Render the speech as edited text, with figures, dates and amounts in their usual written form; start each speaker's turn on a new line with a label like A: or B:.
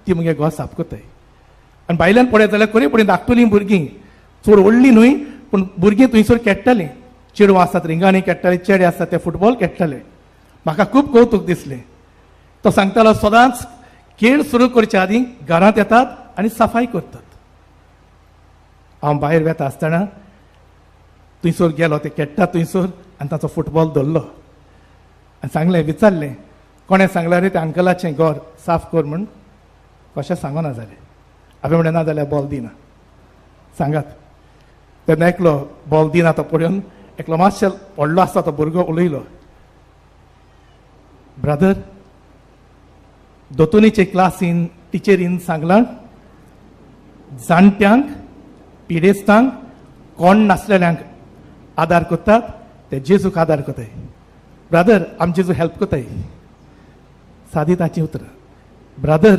A: ती मुगे घो साफ कोताय आनी भायल्यान पळयत जाल्यार खरे पडून धाकटुलीं भुरगीं चड व्हडलीं न्हय पूण भुरगीं थंयसर खेळटालीं चेडवां आसात रिंगांनी खेळटाले चेडे आसात ते फुटबॉल खेळटाले म्हाका खूब कौतूक दिसलें तो सांगतालो सदांच खेळ सुरू करच्या आदीं घरांत येतात आनी सफाई करतात हांव भायर वेता आसतना थंयसर गेलो ते खेळटात थंयसर आनी ताचो फुटबॉल धरलो आनी सांगलें विचारलें कोणें सांगलें रे त्या अंकलाचें घर साफ कर म्हूण कशें सांगना जालें हांवें म्हणलें ना जाल्यार बॉल दिना सांगात तेन्ना एकलो बॉल दिना तो पळोवन एकलो मातशें व्हडलो आसा तो भुरगो उलयलो ब्रदर दोतोनीचे क्लासीन टिचरीन सांगलां जाणट्यांक पिडेस्तांक कोण नासलेल्यांक आदार करतात ते जेजूक आदार कोताय ब्रदर आमी जेजू हेल्प कोताय सादी ताची उतर ब्रदर